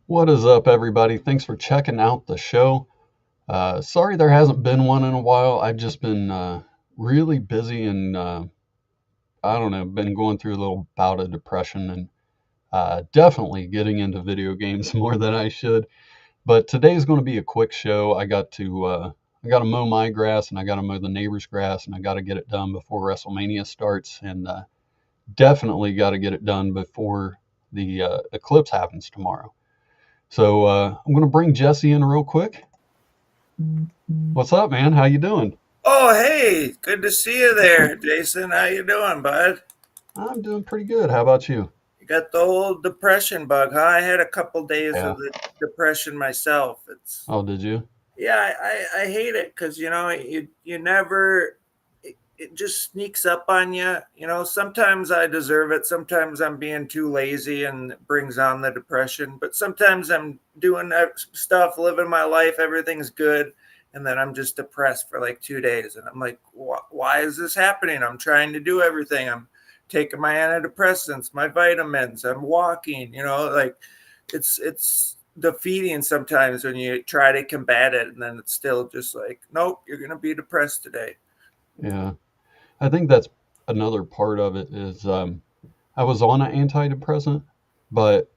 What is up, everybody? Thanks for checking out the show. Sorry there hasn't been one in a while. I've just been really busy and I don't know, been going through a little bout of depression and definitely getting into video games more than I should. But today's going to be a quick show. I got to mow my grass and I got to mow the neighbor's grass and I got to get it done before WrestleMania starts and definitely got to get it done before the eclipse happens tomorrow. So I'm going to bring Jesse in real quick. What's up, man? How you doing? Oh, hey, good to see you there, Jason. How you doing, bud? I'm doing pretty good. How about you? You got the old depression bug, huh? I had a couple days of Yeah. the depression myself. It's Oh, did you? yeah, I hate it because you never it just sneaks up on you. Sometimes I deserve it. Sometimes I'm being too lazy and it brings on the depression. But sometimes I'm doing stuff, living my life, everything's good, and then I'm just depressed for like 2 days, and I'm like, why is this happening? I'm trying to do everything. I'm taking my antidepressants, my vitamins. I'm walking. Like it's defeating sometimes when you try to combat it, and then it's still just like, nope, you're gonna be depressed today. Yeah. I think that's another part of it is I was on an antidepressant, but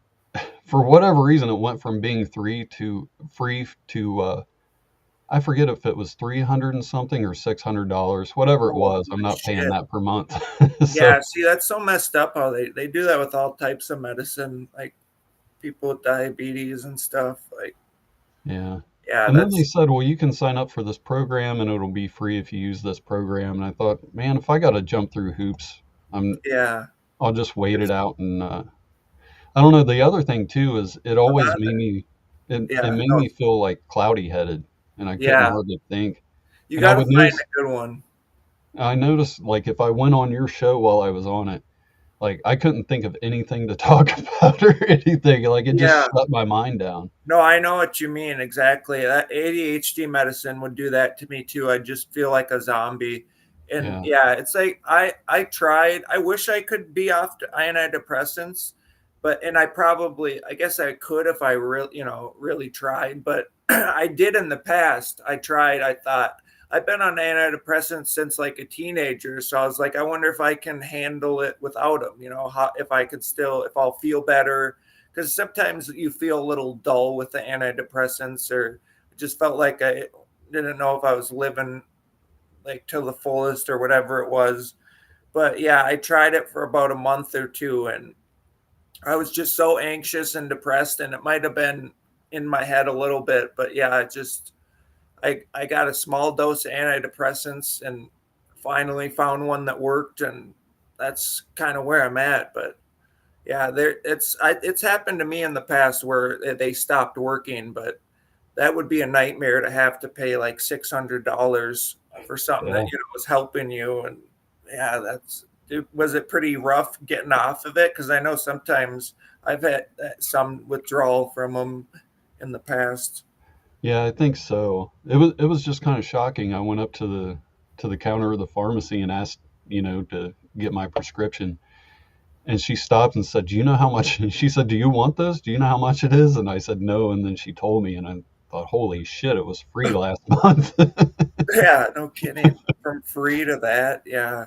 for whatever reason, it went from being free to I forget if it was 300 and something or $600, whatever it Holy was. I'm not paying shit. that per month. So Yeah, see, that's so messed up how they do that with all types of medicine, like people with diabetes and stuff. Like, yeah. yeah, And then they that's, said, well, you can sign up for this program and it'll be free if you use this program. And I thought, man, if I got to jump through hoops, I'm yeah. I'll just wait it It's out. And I don't know. The other thing too is it a always lot of made it. me it Yeah, made no, me feel like cloudy headed, and I couldn't yeah. hardly think. You And I got to would find notice a good one. I noticed like if I went on your show while I was on it, like I couldn't think of anything to talk about or anything. Like it just Yeah. shut my mind down. No, I know what you mean exactly. That ADHD medicine would do that to me too. I just feel like a zombie. And Yeah. yeah, it's like I tried. I wish I could be off antidepressants, but and I guess I could if I really tried, but I did in the past. I tried. I thought I've been on antidepressants since like a teenager, so I was like, I wonder if I can handle it without them. If I could still, if I'll feel better, because sometimes you feel a little dull with the antidepressants, or it just felt like I didn't know if I was living like to the fullest or whatever it was. But yeah, I tried it for about a month or two, and I was just so anxious and depressed, and it might have been in my head a little bit, but yeah, I got a small dose of antidepressants and finally found one that worked, and that's kind of where I'm at. But yeah, it's happened to me in the past where they stopped working, but that would be a nightmare to have to pay like $600 for something that Yeah. was helping you. And yeah, was it pretty rough getting off of it? Because I know sometimes I've had some withdrawal from them in the past. Yeah, I think so. It was just kind of shocking. I went up to the counter of the pharmacy and asked, to get my prescription. And she stopped and said, "Do you know how much?" She said, "Do you want this? Do you know how much it is?" And I said, "No." And then she told me, and I thought, "Holy shit! It was free last month." Yeah, no kidding. From free to that, yeah,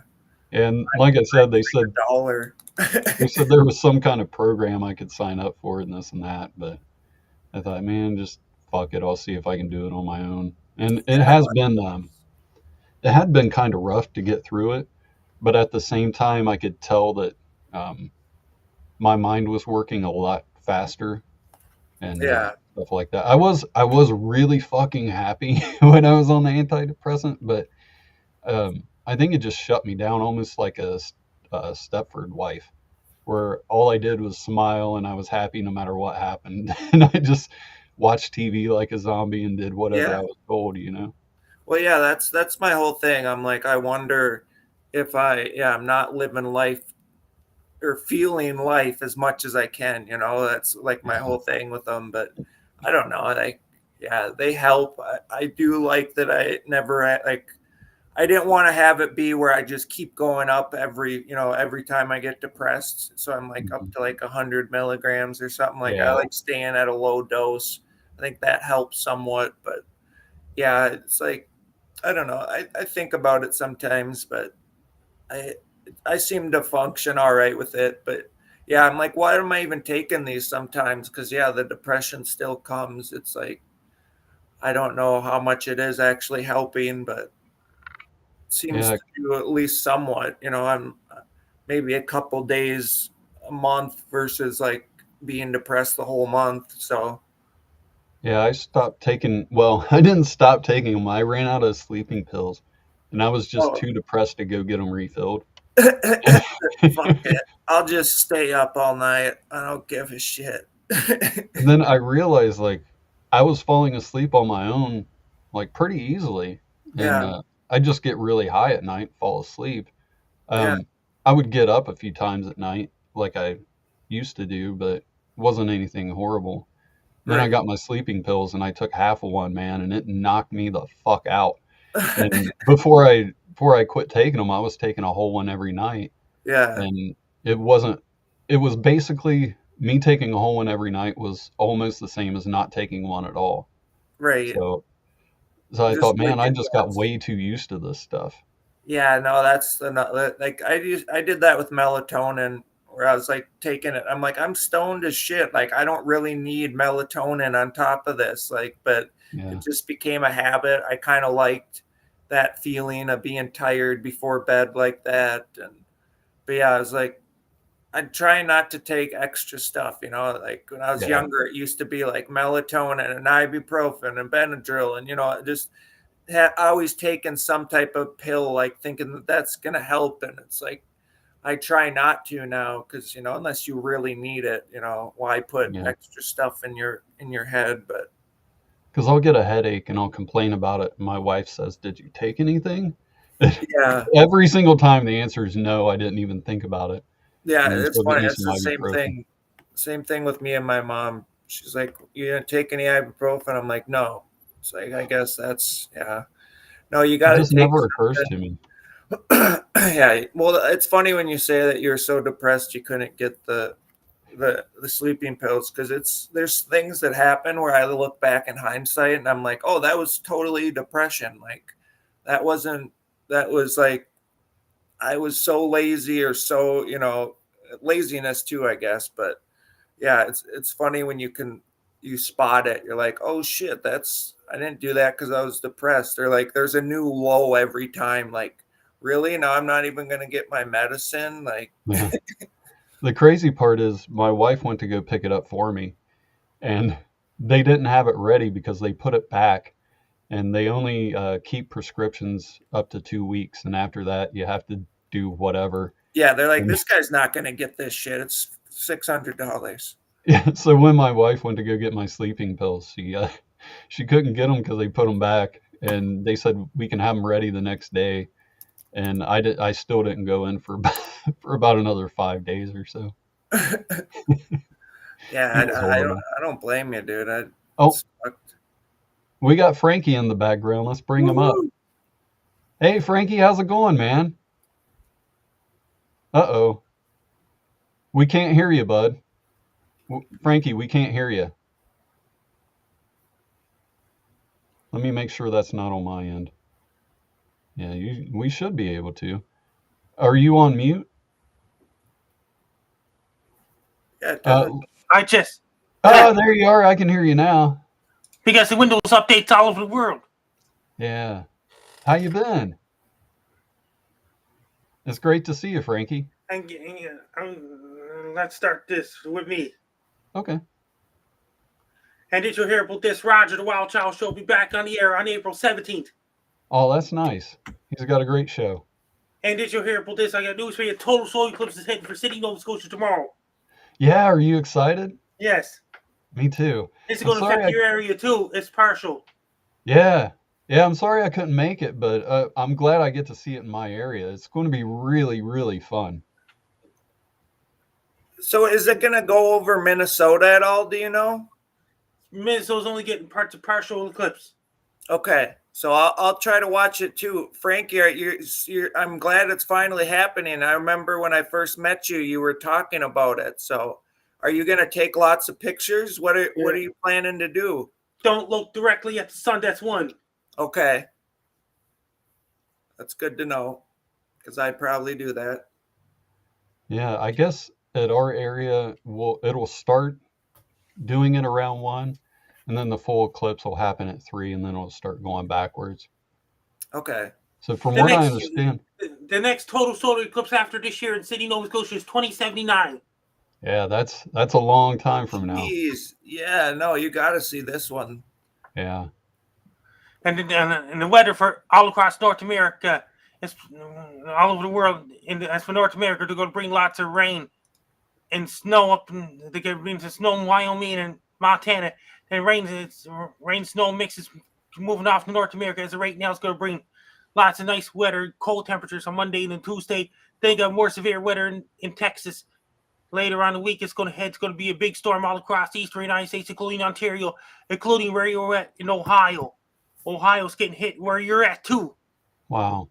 And like I said, $1. they said there was some kind of program I could sign up for and this and that. But I thought, man, just fuck it. I'll see if I can do it on my own. And it had been kind of rough to get through it, but at the same time, I could tell that um, my mind was working a lot faster and Yeah, stuff like that. I was really fucking happy when I was on the antidepressant, but I think it just shut me down almost like a Stepford wife, where all I did was smile and I was happy no matter what happened, and I just watched TV like a zombie and did whatever I yeah. was told. Well, yeah, that's my whole thing. I'm like, I wonder if I'm not living life or feeling life as much as I can. That's like my Yeah, whole thing with them. But I don't know. Yeah, they help. I do like that. I never like. I didn't want to have it be where I just keep going up every time I get depressed. So I'm like up Mhm. to like 100 milligrams or something. Like I Yeah. like staying at a low dose. I think that helps somewhat, but yeah, it's like, I don't know. I think about it sometimes, but I I seem to function all right with it. But yeah, I'm like, why am I even taking these sometimes? Because yeah, the depression still comes. It's like I don't know how much it is actually helping, but seems Yeah. to do at least somewhat. I'm maybe a couple days a month versus like being depressed the whole month. So, Yeah, I stopped taking, well, I didn't stop taking them. I ran out of sleeping pills and I was just oh, too depressed to go get them refilled. fuck it. I'll just stay up all night. I don't give a shit. And then I realized like I was falling asleep on my own like pretty easily. And Yeah, I just get really high at night, fall asleep. yeah, Um, I would get up a few times at night like I used to do, but it wasn't anything horrible. Then I right. got my sleeping pills and I took half of one, man, and it knocked me the fuck out. And before I quit taking them, I was taking a whole one every night, Yeah, and it wasn't. It was basically me taking a whole one every night was almost the same as not taking one at all. right. So I Just thought, man, like I it just got was. way too used to this stuff. Yeah, no, that's another, like I did that with melatonin where I was like taking it. I'm like, I'm stoned as shit. Like I don't really need melatonin on top of this. Like, but Yeah, it just became a habit. I kind of liked that feeling of being tired before bed like that. And but yeah, I was like, I try not to take extra stuff, like when I was yeah, younger, it used to be like melatonin and ibuprofen and Benadryl and just always taken some type of pill, like thinking that that's going to help. And it's like, I try not to now because, unless you really need it, why put yeah. extra stuff in your head? But Because I'll get a headache and I'll complain about it. And my wife says, "Did you take anything?" yeah, Every single time the answer is no, I didn't even think about it. yeah, And then it's she'll get funny. me It's some the same ibuprofen. thing. Same thing with me and my mom. She's like, "You didn't take any ibuprofen?" I'm like, "No." It's like, I guess that's, yeah. No, you It got to just take never occurs something. to me. Yeah. Well, it's funny when you say that you're so depressed you couldn't get the sleeping pills, because there's things that happen where I look back in hindsight and I'm like, oh, that was totally depression. Like that wasn't that was like I was so lazy, or so, laziness too, I guess. But yeah, it's funny when you spot it. You're like, oh shit, that's I didn't do that because I was depressed. Or like there's a new low every time. Like, really? Now I'm not even gonna get my medicine? Like, Yeah. The crazy part is my wife went to go pick it up for me, and they didn't have it ready because they put it back, and they only keep prescriptions up to 2 weeks, and after that you have to do whatever. yeah, they're like, And this guy's not gonna get this shit. It's $600. yeah, so when my wife went to go get my sleeping pills, she couldn't get them because they put them back, and they said we can have them ready the next day. And I still didn't go in for for about another 5 days or so. Yeah, It was horrible. I don't blame you, dude. Oh, Sucked. we got Frankie in the background. Let's bring him up. Woohoo! Hey, Frankie, how's it going, man? Uh-oh. We can't hear you, bud. Frankie, we can't hear you. Let me make sure that's not on my end. Yeah, we should be able to. Are you on mute? Yeah, it Uh, doesn't. I just there you are. I can hear you now. because the Windows updates all over the world. Yeah. How you been? It's great to see you, Frankie. And let's start this with me. Okay. And did you hear about this? Roger the Wild Child Show will be back on the air on April 17th. Oh, that's nice. He's got a great show. And did you hear about this? I got news for you. Total Solar Eclipse is heading for Sydney, Nova Scotia tomorrow. Yeah, are you excited? Yes. Me too. It's I'm going to sorry. affect your area too. It's partial. Yeah. Yeah, I'm sorry I couldn't make it, but I'm glad I get to see it in my area. It's going to be really, really fun. So is it gonna go over Minnesota at all? Do you know? Minnesota's only getting parts of partial eclipse. Okay. So I'll try to watch it too. Frankie, I'm glad it's finally happening. I remember when I first met you, you were talking about it. So are you going to take lots of pictures? What are you planning to do? Don't look directly at the sun. That's one. Okay. That's good to know, because I'd probably do that. Yeah, I guess at our area, it'll start doing it around 1, and then the full eclipse will happen at 3, and then it'll start going backwards. Okay. So from what I understand, the next total solar eclipse after this year in Sydney, Nova Scotia is 2079. yeah, that's a long time from now. Jeez. Yeah, no, you got to see this one. Yeah. And the weather for all across North America, it's all over the world. As for North America, they're going to bring lots of rain and snow up. They get into snow in Wyoming and Montana. And rain snow mixes moving off to North America. As of right now, it's going to bring lots of nice weather, cold temperatures on Monday and Tuesday. Then you got more severe weather in Texas. Later on the week, it's going to be a big storm all across the eastern United States, including Ontario, including where you're at in Ohio. Ohio's getting hit where you're at too. Wow.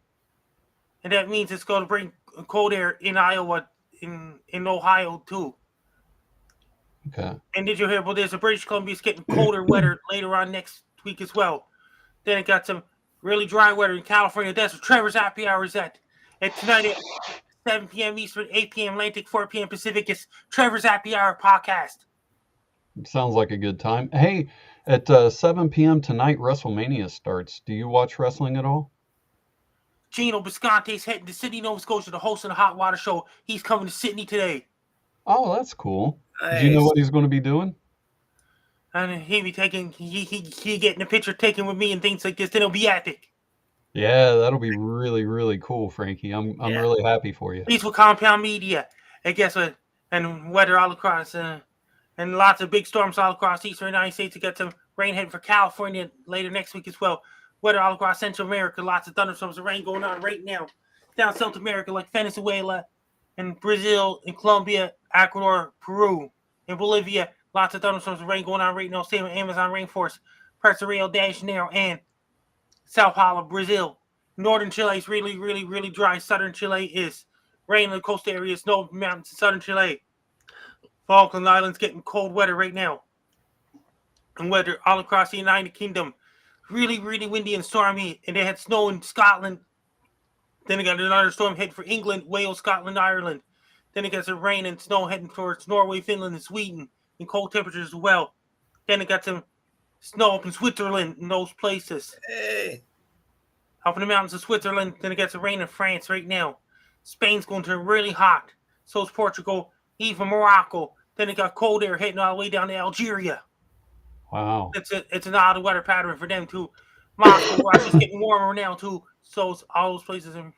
And that means it's going to bring cold air in Iowa, in Ohio too. Okay. And did you hear about this? The British Columbia's getting colder weather later on next week as well. Then it got some really dry weather in California. That's where Trevor's Happy Hour is at. And tonight at 7 p.m. Eastern, 8 p.m. Atlantic, 4 p.m. Pacific, it's Trevor's Happy Hour podcast. Sounds like a good time. Hey, at 7 p.m. tonight, WrestleMania starts. Do you watch wrestling at all? Gino Bisconte's heading to Sydney, Nova Scotia to host the Hot Water Show. He's coming to Sydney today. Oh, that's cool. Nice. Do you know what he's going to be doing? And he getting a picture taken with me and things like this. Then it'll be epic. Yeah, that'll be really, really cool, Frankie. I'm really happy for you. Peaceful Compound Media. And guess what? And weather all across, and lots of big storms all across the eastern United States. You got some rain heading for California later next week as well. Weather all across Central America. Lots of thunderstorms and rain going on right now. Down South America like Venezuela and Brazil and Colombia, Ecuador, Peru, and Bolivia. Lots of thunderstorms and rain going on right now. Same with Amazon rainforest, parts of Rio de Janeiro, and Sao Paulo, Brazil. Northern Chile is really, really, really dry. Southern Chile is rain in the coastal areas, snow mountains in southern Chile. Falkland Islands getting cold weather right now. And weather all across the United Kingdom. Really, really windy and stormy. And they had snow in Scotland. Then they got another storm heading for England, Wales, Scotland, Ireland. Then it got some rain and snow heading towards Norway, Finland, and Sweden. And cold temperatures as well. Then it got some snow up in Switzerland and those places. Hey. Up in the mountains of Switzerland. Then it got some rain in France right now. Spain's going to turn really hot. So is Portugal, even Morocco. Then it got cold air hitting all the way down to Algeria. Wow. It's an odd weather pattern for them too. Moscow, Russia's getting warmer now too. So it's all those places and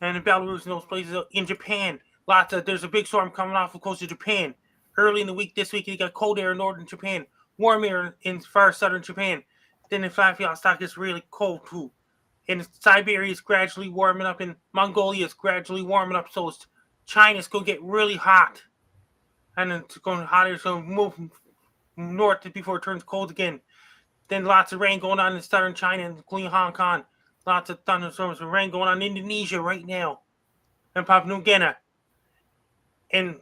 in Belarus and those places in Japan. There's a big storm coming off the coast of Japan. Early in the week this week, you got cold air in northern Japan, warm air in far southern Japan. Then in Vladivostok, it's really cold too. And Siberia is gradually warming up, and Mongolia is gradually warming up. So China's going to get really hot. And then it's going hotter, so move north before it turns cold again. Then lots of rain going on in southern China, including Hong Kong. Lots of thunderstorms and rain going on in Indonesia right now. And Papua New Guinea. And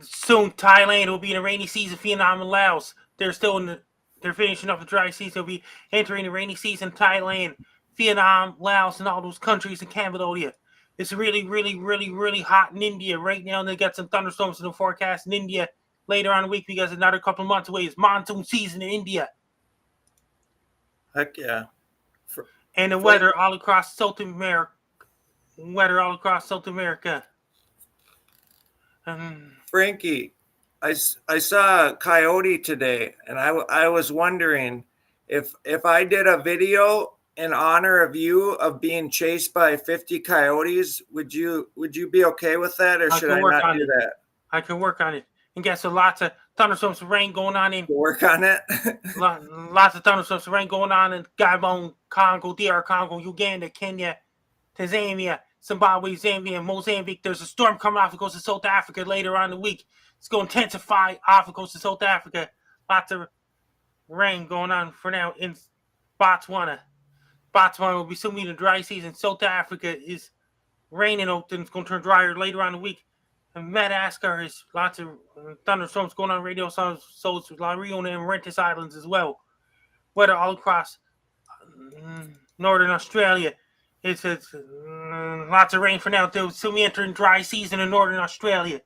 soon Thailand will be in a rainy season. Vietnam and Laos, they're finishing up the dry season. They'll be entering the rainy season. Thailand, Vietnam, Laos, and all those countries in Cambodia. It's really, really, really, really hot in India right now. And they got some thunderstorms in the forecast in India later on in the week because another couple of months away is monsoon season in India. Heck yeah. And the weather all across South America. Frankie, I saw a coyote today, and I was wondering if I did a video in honor of you of being chased by 50 coyotes, would you be okay with that, or should I not do that? I can work on it. And guess lots of thunderstorms and rain going on in. Work on it. Lots of thunderstorms and rain going on in Gabon, Congo, DR Congo, Uganda, Kenya, Tanzania, Zimbabwe, Zambia, and Mozambique. There's a storm coming off the coast of South Africa later on in the week. It's going to intensify off the coast of South Africa. Lots of rain going on for now in Botswana. Botswana will be soon in the dry season. South Africa is raining out and it's going to turn drier later on in the week. And Madagascar is lots of thunderstorms going on radio, so it's La Leona and Mauritius Islands as well. Weather all across northern Australia. It's lots of rain for now. They'll soon be entering dry season in northern Australia.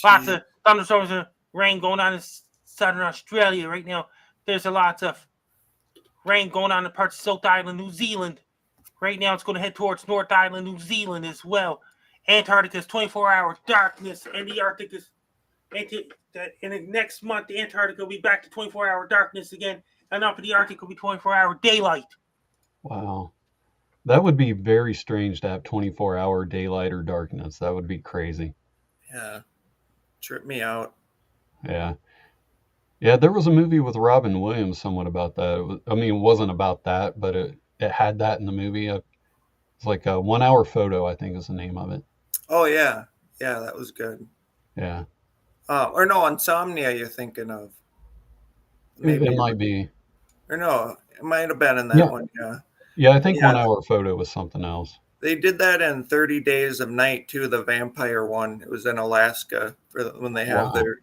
Lots of thunderstorms and rain going on in southern Australia right now. There's a lot of rain going on in parts of South Island, New Zealand. Right now, it's going to head towards North Island, New Zealand as well. Antarctica is 24-hour darkness, and the Arctic is. In the next month, the Antarctica will be back to 24-hour darkness again, and up in the Arctic will be 24-hour daylight. Wow. That would be very strange to have 24-hour daylight or darkness. That would be crazy. Yeah. Trip me out. Yeah. Yeah, there was a movie with Robin Williams somewhat about that. It wasn't about that, but it had that in the movie. It's like a 1 hour photo, I think is the name of it. Oh, yeah. Yeah, that was good. Yeah. Or no, Insomnia you're thinking of. Maybe it might be. Or no, it might have been in that one, yeah. Yeah, I think 1 hour photo was something else. They did that in 30 Days of Night, too, the vampire one. It was in Alaska when they have their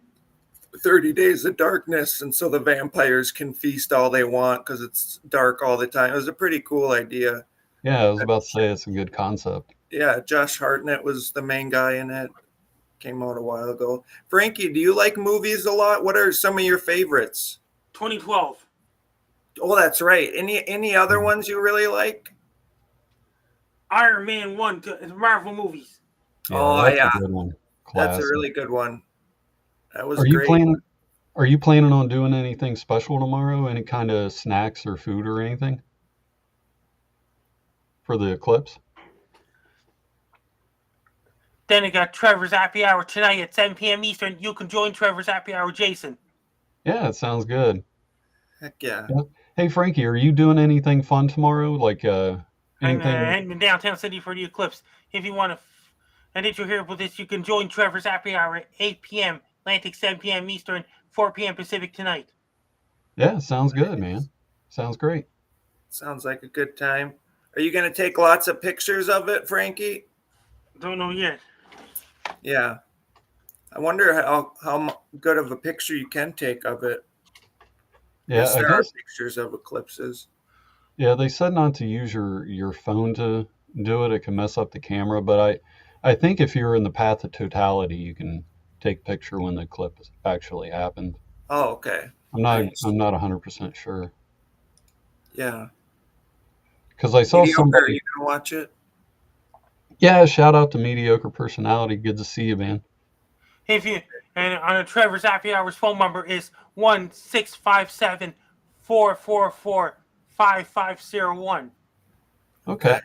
30 days of darkness, and so the vampires can feast all they want because it's dark all the time. It was a pretty cool idea. Yeah, I was about to say it's a good concept. Yeah, Josh Hartnett was the main guy in it. Came out a while ago. Frankie, do you like movies a lot? What are some of your favorites? 2012. Oh, that's right. Any other ones you really like? Iron Man 1, the Marvel movies. Yeah, that's a good one. That's a really good one. That was great. great. Are you planning on doing anything special tomorrow? Any kind of snacks or food or anything for the eclipse? Then I got Trevor's Happy Hour tonight at 7 p.m. Eastern. You can join Trevor's Happy Hour, Jason. Yeah, it sounds good. Heck yeah. Hey, Frankie, are you doing anything fun tomorrow? Like anything? I'm heading to downtown city for the eclipse. If you want to, and if you're here with this, you can join Trevor's Happy Hour at 8 p.m. Atlantic, 7 p.m. Eastern, 4 p.m. Pacific tonight. Yeah, sounds good, man. Sounds great. Sounds like a good time. Are you going to take lots of pictures of it, Frankie? Don't know yet. Yeah. I wonder how good of a picture you can take of it. Yeah, there are pictures of eclipses. Yeah, they said not to use your phone to do it. It can mess up the camera, but I think if you're in the path of totality, you can take a picture when the eclipse actually happened. Oh, okay. I'm not 100% sure. Yeah. Because I saw somebody. Are you gonna watch it? Yeah, shout out to Mediocre Personality. Good to see you, man. And on a Trevor's Happy Hour's phone number is 1-657-444-5501. Okay.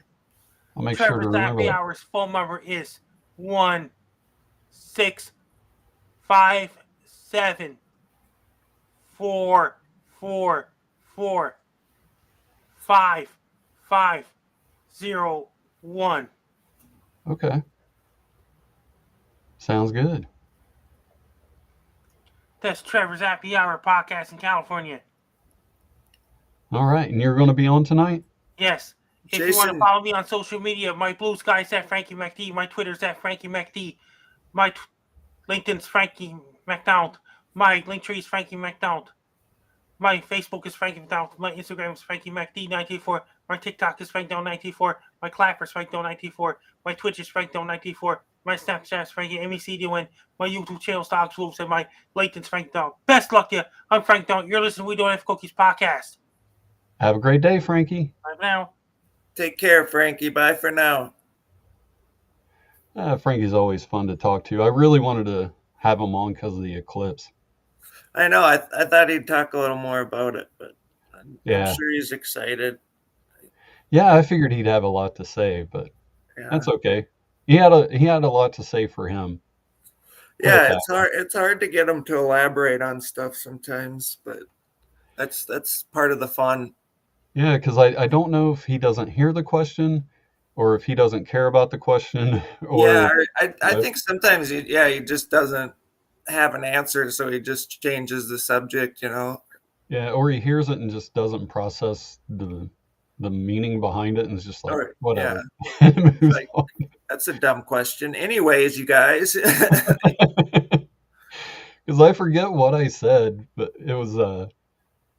I'll make sure to remember Trevor's Happy Hour's phone number is 1-657-444-5501. Okay. Sounds good. That's Trevor's Happy Hour podcast in California. All right. And you're going to be on tonight? Yes. If you want to follow me on social media, my Blue Sky is at Frankie MacD. My Twitter is at Frankie MacD. My LinkedIn's Frankie MacDonald. My Linktree is Frankie MacDonald. My Facebook is Frankie MacDonald. My Instagram is Frankie MacD984. My TikTok is FrankDown984. My Clapper is FrankDown984. My Twitch is FrankDown984. My Snapchat is Frankie MECDON. My YouTube channel is Dogs Wolves, and my LinkedIn's Frank Dog. Best luck to you. I'm Frank Dog. You're listening to We Don't Have Cookies podcast. Have a great day, Frankie. Bye for now. Take care, Frankie. Bye for now. Frankie's always fun to talk to. I really wanted to have him on because of the eclipse. I know. I thought he'd talk a little more about it, but I'm sure he's excited. Yeah, I figured he'd have a lot to say, but that's okay. He had a lot to say for him. Yeah, it's hard to get him to elaborate on stuff sometimes, but that's part of the fun. Yeah, because I don't know if he doesn't hear the question or if he doesn't care about the question. Or, I think sometimes he just doesn't have an answer, so he just changes the subject, Yeah, or he hears it and just doesn't process the the meaning behind it, and it's just like, Or, whatever. yeah. It moves Like, on. that's a dumb question. Anyways, you guys. Because I forget what I said, but it was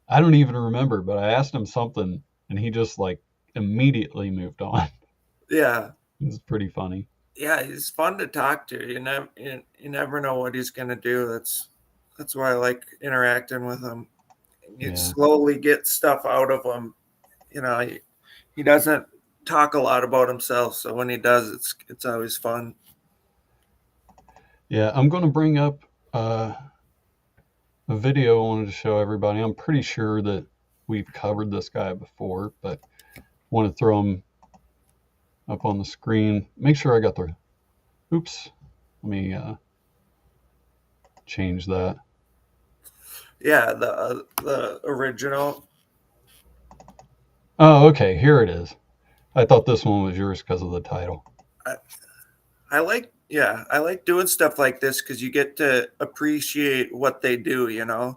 I don't even remember, but I asked him something and he just like immediately moved on. Yeah. It's pretty funny. Yeah, he's fun to talk to. You never know what he's gonna do. That's why I like interacting with him. You Yeah. slowly get stuff out of him. He doesn't talk a lot about himself, so when he does, it's always fun. Yeah, I'm going to bring up a video I wanted to show everybody. I'm pretty sure that we've covered this guy before, but I want to throw him up on the screen. Make sure I got the... Oops. Let me change that. Yeah, the original. Oh, okay. Here it is. I thought this one was yours because of the title. I like doing stuff like this because you get to appreciate what they do, Mhm.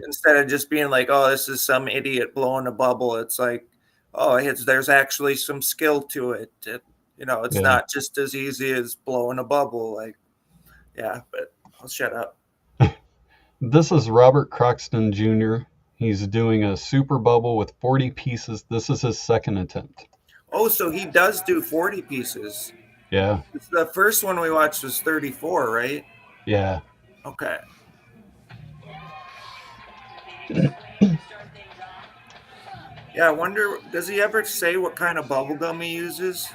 Instead of just being like, oh, this is some idiot blowing a bubble. It's like, oh, there's actually some skill to it. It's Yeah. not just as easy as blowing a bubble. Like, yeah, but I'll shut up. This is Robert Croxton Jr. He's doing a super bubble with 40 pieces. This is his second attempt. Oh, so he does do 40 pieces. Yeah. The first one we watched was 34, right? Yeah. Okay. Yeah, I wonder, does he ever say what kind of bubble gum he uses?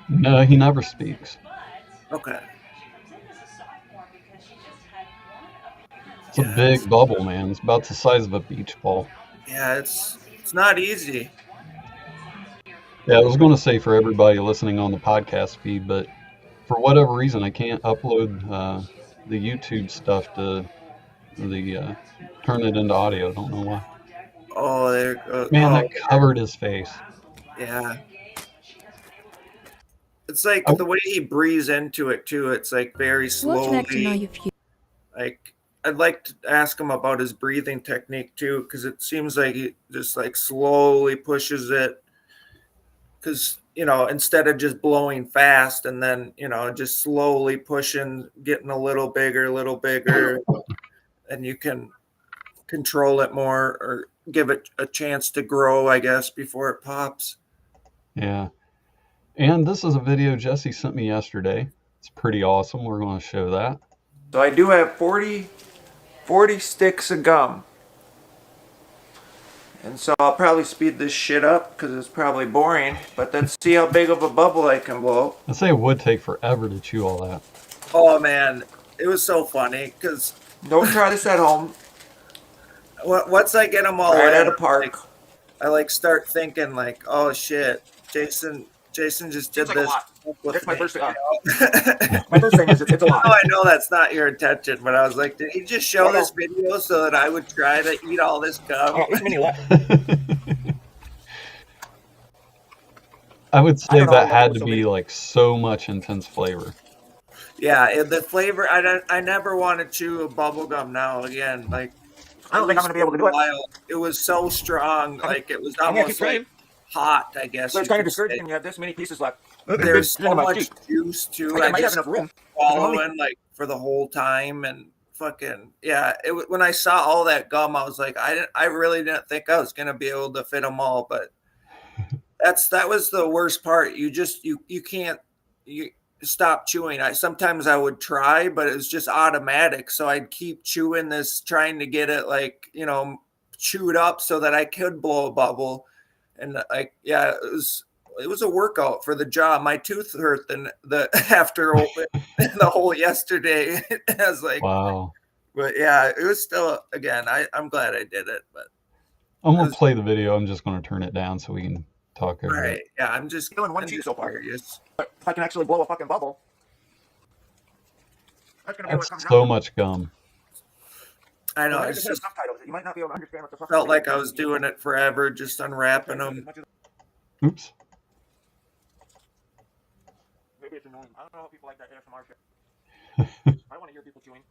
No, he never speaks. Okay. It's a big bubble, man. It's about the size of a beach ball. Yeah, it's not easy. Yeah, I was going to say for everybody listening on the podcast feed, but for whatever reason, I can't upload the YouTube stuff to the turn it into audio. I don't know why. Oh, there goes. Man, that covered his face. Yeah. It's like the way he breathes into it too. It's like very slowly. Like, I'd like to ask him about his breathing technique too, because it seems like he just like slowly pushes it. Because instead of just blowing fast and then just slowly pushing, getting a little bigger, and you can control it more or give it a chance to grow, I guess, before it pops. Yeah. And this is a video Jesse sent me yesterday. It's pretty awesome. We're going to show that. So I do have 40 sticks of gum. And so I'll probably speed this shit up because it's probably boring. But let's see how big of a bubble I can blow. I'd say it would take forever to chew all that. Oh, man. It was so funny because... Don't try this at home. Once I get them all at a park, I start thinking like, oh, shit, Jason just did this. That's my first thing. My first thing is it's a lot. I know that's not your intention, but I was like, did he just show this video so that I would try to eat all this gum? I would say that had to be like so much intense flavor. Yeah, the flavor. I never want to chew a bubble gum now again. Like, I don't think I'm gonna be able to do it. It was so strong, like it was almost like hot, I guess. So it's kind of discouraging when you have this many pieces left. There's so much juice too. I might have enough room swallowing like for the whole time and fucking yeah. When I saw all that gum, I was like, I really didn't think I was gonna be able to fit them all, but that was the worst part. You can't stop chewing. Sometimes I would try, but it was just automatic. So I'd keep chewing this, trying to get it like, chewed up so that I could blow a bubble. And it was a workout for the jaw. My tooth hurt after the whole yesterday. I was like, wow. But yeah, it was still, again, I'm glad I did it, but I'm going to play the video. I'm just going to turn it down so we can talk over it. Yeah, I'm just doing one chew so far. But if I can actually blow a fucking bubble, that's so much gum. I know. It's just you might not be able to understand what the fuck. Felt like I was doing it forever, just unwrapping them. Oops. Maybe it's annoying. I don't know how people like that ASMR shit. I want to hear people chewing.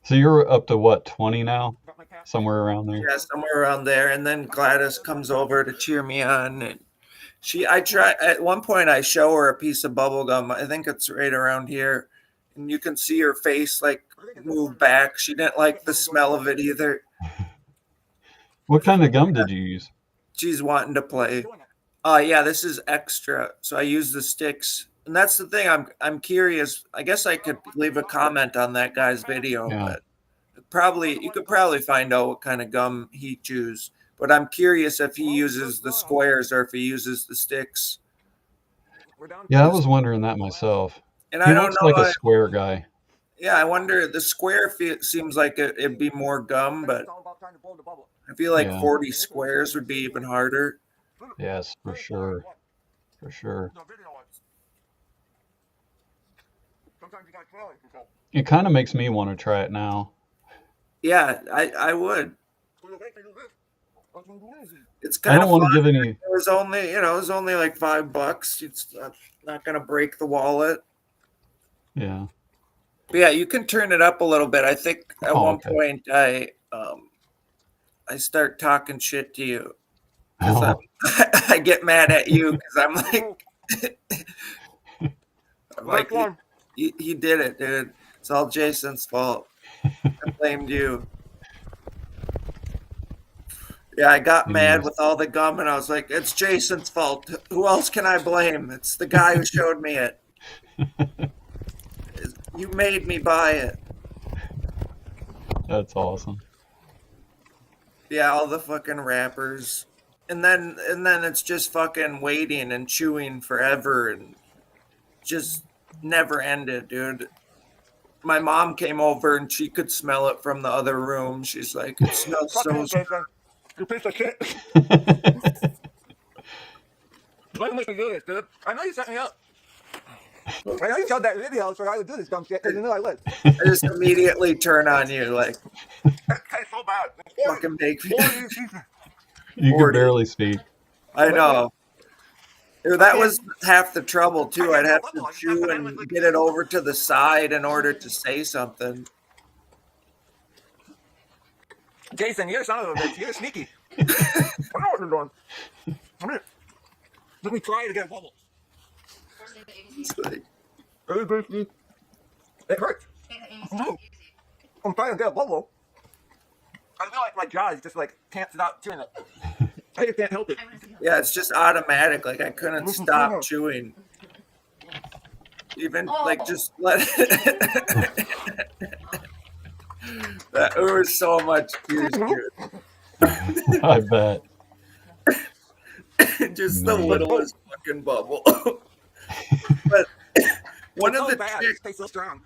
So you're up to what, 20 now? somewhere around there. Yeah, somewhere around there. And then Gladys comes over to cheer me on. And I try at one point I show her a piece of bubble gum. I think it's right around here. And you can see her face like move back. She didn't like the smell of it either. What kind of gum did you use? She's wanting to play. Yeah, this is extra. So I use the sticks. And that's the thing. I'm curious. I guess I could leave a comment on that guy's video, Yeah. but you could probably find out what kind of gum he chews. But I'm curious if he uses the squares or if he uses the sticks. Yeah, I was wondering that myself. And He I don't looks know. like a square guy. Yeah, I wonder. The square seems like it'd be more gum, but I feel like 40 squares would be even harder. Yes, for sure. For sure. It kind of makes me want to try it now. Yeah, I would. It's I kind don't of want fun. to give any. It was only like $5. It's not gonna break the wallet. Yeah. But yeah, you can turn it up a little bit. I think at one Okay. point I start talking shit to you because I get mad at you because I'm like he did it, dude. It's all Jason's fault. I blamed you. Yeah, I got mad with all the gum, and I was like, "It's Jason's fault. Who else can I blame? It's the guy who showed me it. You made me buy it." That's awesome. Yeah, all the fucking wrappers, and then it's just fucking waiting and chewing forever, and just never ended, dude. My mom came over and she could smell it from the other room. She's like, "It smells so." You piece of shit. Why make me do this, dude? I know you set me up. I know you showed that video so I would do this dumb shit because you knew I would. I just immediately turn on you, like, That tastes so bad. fucking make me. You can barely speak. I know. Dude, that was half the trouble too. I'd have to chew and get it over to the side in order to say something. Jason, you're son of a bitch. You're sneaky. I know what you're doing. Come here. Let me try to get a bubble. It's like, It hurts. No. I'm trying to get a bubble. I feel like my jaw is just like can't stop chewing it. I just can't help it. yeah, it's just automatic. Like I couldn't stop chewing. Even like just let it. There was so much tears, dude. I bet. Just the littlest fucking bubble. But one of the bad. chicks, It tastes so strong.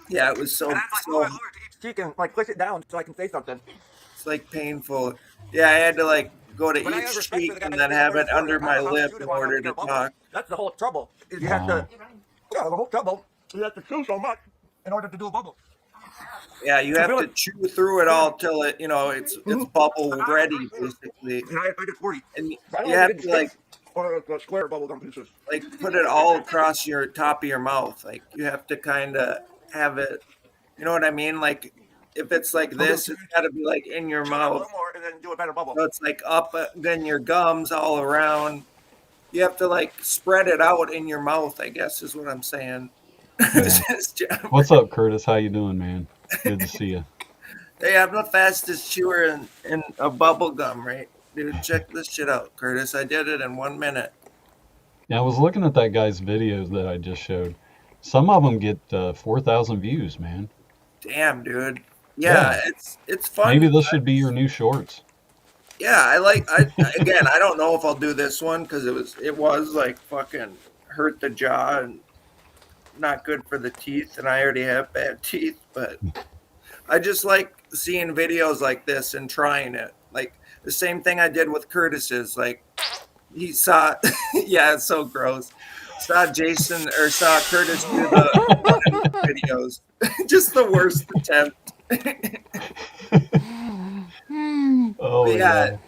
yeah, it was so And I have to move it over to each cheek and like push it down so I can say something. it's like painful. Yeah, I had to like go to But I have each respect cheek for the guy and that then did have the it first under one. I my don't know how lip to in chew while order I to get a bubble. talk. That's the whole trouble. Is you have to, the whole trouble. You have to chew so much in order to do a bubble. Yeah, you have to chew through it all till it, it's bubble ready, basically. And I did 40. And I don't you know have if to like or the square bubble gum pieces. put it all across your top of your mouth. Like you have to kind of have it. You know what I mean? Like if it's like this, it's got to be like in your A mouth. little more and then do a better bubble. So it's like up, then your gums all around. You have to like spread it out in your mouth, I guess is what I'm saying. Yeah. What's up, Curtis? How you doing, man? Good to see you. Hey, I'm the fastest chewer in a bubble gum, right? Dude, check this shit out, Curtis. I did it in 1 minute. Yeah, I was looking at that guy's videos that I just showed. Some of them get 4,000 views, man. Damn, dude. Yeah, it's fun. Maybe this should be your new shorts. Yeah, I don't know if I'll do this one because it was like fucking hurt the jaw and not good for the teeth, and I already have bad teeth, but I just like seeing videos like this and trying it. Like the same thing I did with Curtis's. Like he saw, yeah, it's so gross. Saw Jason or saw Curtis do the videos. Just the worst attempt. Oh, yeah. yeah. There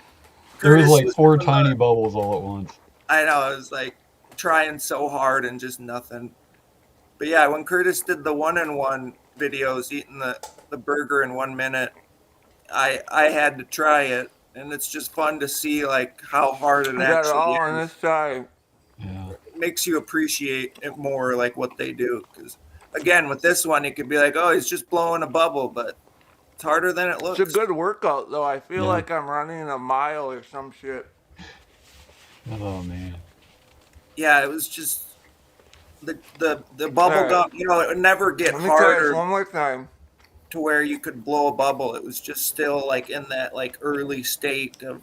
Curtis was like 4 doing tiny bubbles all at once. I know. I was like trying so hard and just nothing. But yeah, when Curtis did the 1-in-1 videos, eating the burger in 1 minute, I had to try it, and it's just fun to see like how hard it I got it actually all on is. this side. Yeah. It makes you appreciate it more, like what they do. Because again, with this one, it could be like, oh, he's just blowing a bubble, but it's harder than it It's a looks. good workout, though. I feel Yeah. like I'm running a mile or some shit. Oh man. Yeah, it was just the bubble Alright. gum. You know, it would never get Let me try this harder one more time. to where you could blow a bubble. It was just still like in that like early state of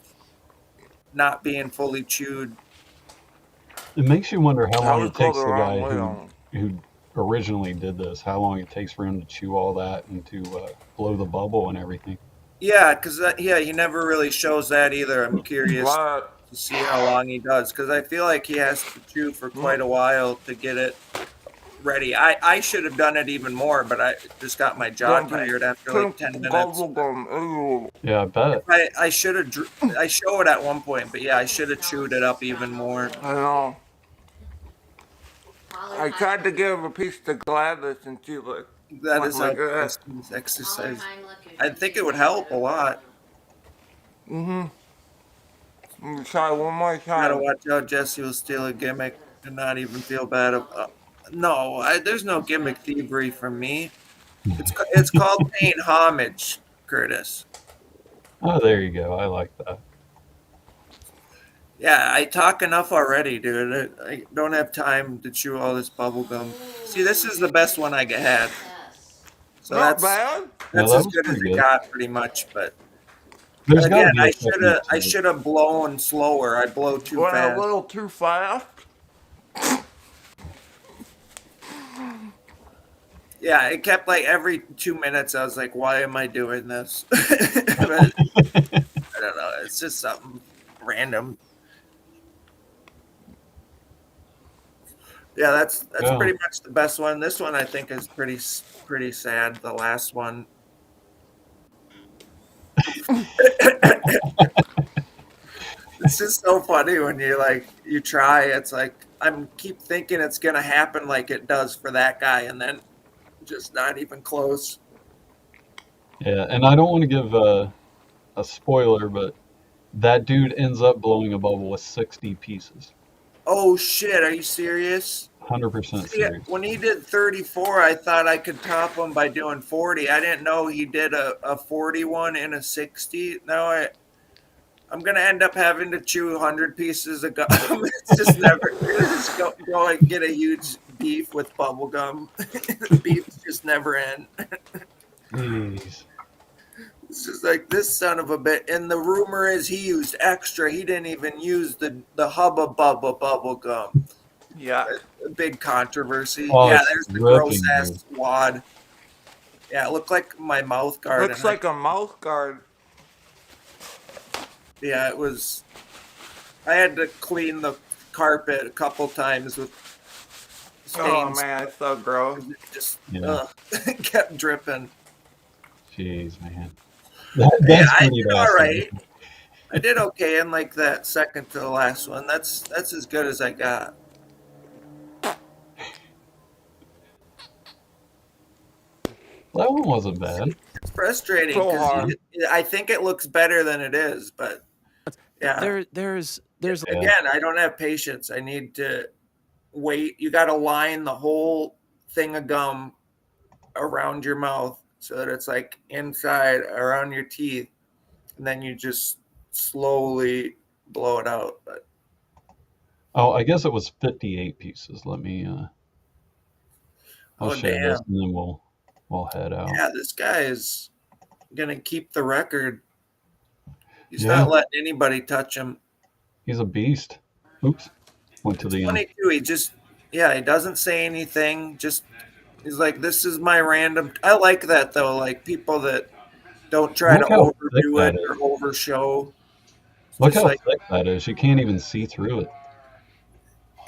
not being fully chewed. It makes you wonder how I long was it going takes the the wrong guy way on who originally did this, how long it takes for him to chew all that and to blow the bubble and everything. Yeah, because yeah, he never really shows that either. I'm curious But to see how long he does because I feel like he has to chew for quite a while to get it ready. I should have done it even more, but I just got my jaw tired after like 10 minutes. Yeah, I bet. I should have. I show it at one point, but yeah, I should have chewed it up even more. I know. I tried to give a piece to Gladys and she like That went is like how that. exercise. I think it would help a lot. Let me try one more Gotta time. watch out, Jesse will steal a gimmick and not even feel bad. No, there's no gimmick thievery from me. It's called paying homage, Curtis. Oh, there you go. I like that. Yeah, I talk enough already, dude. I don't have time to chew all this bubble gum. See, this is the best one I had. So Not bad. Yeah, that's that as was good as pretty it good. got, pretty much. But There's got to again, be a technique to I it. should have blown slower. I blow too Went a fast. little too fast. Yeah, it kept like every 2 minutes. I was like, "Why am I doing this?" But I don't know. It's just something random. Yeah, that's Yeah. pretty much the best one. This one I think is pretty sad. The last one. It's just so funny when you try. It's like I'm keep thinking it's gonna happen like it does for that guy, and then just not even close. Yeah, and I don't want to give a spoiler, but that dude ends up blowing a bubble with 60 pieces. Oh shit! Are you serious? 100% See, serious. when he did 34, I thought I could top him by doing 40. I didn't know he did a 41 and a 60. Now I'm gonna end up having to chew 100 pieces of gum. It's just never. Just go and get a huge beef with bubble gum. The beefs just never end. Jeez. It's just like this son of a bit. And the rumor is he used extra. He didn't even use the Hubba Bubba bubble gum. Yeah. A big controversy. Oh, Yeah, it's there's the ripping, gross ass wad. Yeah, it looked like my mouth guard. Looks like a mouth guard. Yeah, it was. I had to clean the carpet a couple times with stains. Oh man, it's so gross. It just Yeah. kept dripping. Jeez, man. Yeah, That's I pretty did bad. all right. I did okay in like that second to the last one. That's as good as I got. That one wasn't bad. It's frustrating So because hard. I think it looks better than it is, but yeah. There's Yeah. Again, I don't have patience. I need to wait. You got to line the whole thing of gum around your mouth so that it's like inside around your teeth, and then you just slowly blow it out. But Oh, I guess it was 58 pieces. Let me I'll oh show you this damn, and then we'll head out. yeah, this guy is gonna keep the record. He's Yeah. not letting anybody touch him. He's a beast. Oops. Went to the end. 22. He just he doesn't say anything. Just he's like, this is my random. I like that though. Like people that don't try Look to how thick overdo that it or is. overshow. Look Just how like thick that is. You can't even see through it.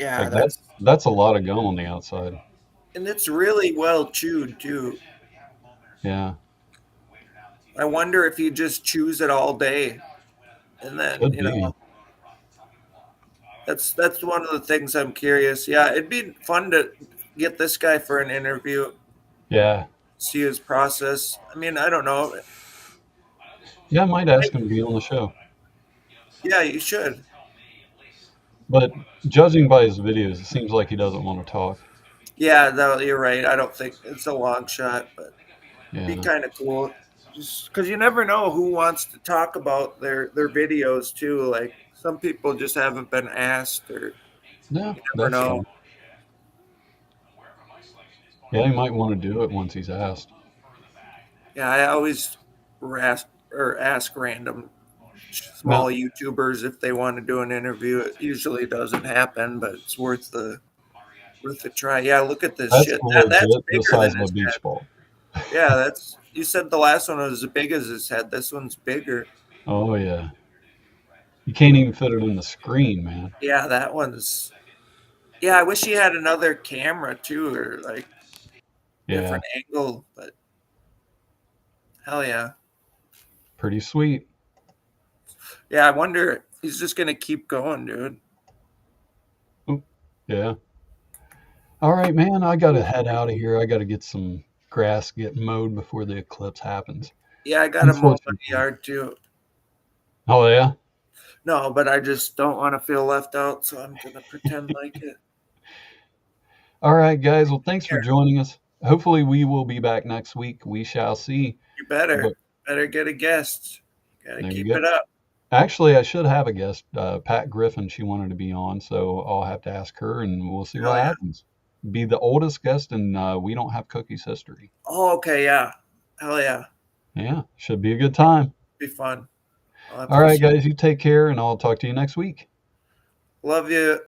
yeah, Like that's a lot of gum on the outside. and it's really well chewed too. Yeah. I wonder if he just chews it all day, and then Could be. that's one of the things I'm curious. Yeah, it'd be fun to get this guy for an interview, Yeah. see his process. I mean, I don't know. Yeah, I might ask him to be on the show. Yeah, you should. But judging by his videos, it seems like he doesn't want to talk. Yeah, no, you're right. I don't think it's a long shot, but it'd be Yeah. kind of cool. Just because you never know who wants to talk about their videos too. Like some people just haven't been asked, or Yeah, you never that's know. true. Yeah, he might want to do it once he's asked. Yeah, I always ask random small Now, YouTubers if they want to do an interview. It usually doesn't happen, but it's worth a try. Yeah, look at this that's shit. That's legit the bigger size than of a his beach head. ball. Yeah, that's you said the last one was as big as his head. This one's bigger. Oh, yeah. You can't even fit it in the screen, man. Yeah, that one's. Yeah, I wish he had another camera too, or like Yeah, different angle. But hell yeah, pretty sweet. yeah. I wonder if he's just gonna keep going, dude. Oop, yeah. All right, man, I got to head out of here. I got to get some grass getting mowed before the eclipse happens. Yeah, I gotta Thanks for mow my watching. yard too. Oh, yeah? No, but I just don't want to feel left out, so I'm gonna pretend like it. All right, guys. Well, thanks for Here, joining us. Hopefully, we will be back next week. We shall see. you But better get a guest. Gotta there you keep go. it up. Actually, I should have a guest, Pat Griffin. She wanted to be on, so I'll have to ask her, and we'll see Hell what yeah. happens. Be the oldest guest, and we don't have cookies history. Oh, okay, yeah. Hell yeah. Yeah, should be a good time. Be fun. All right, guys, you take care, and I'll talk to you next week. Love you.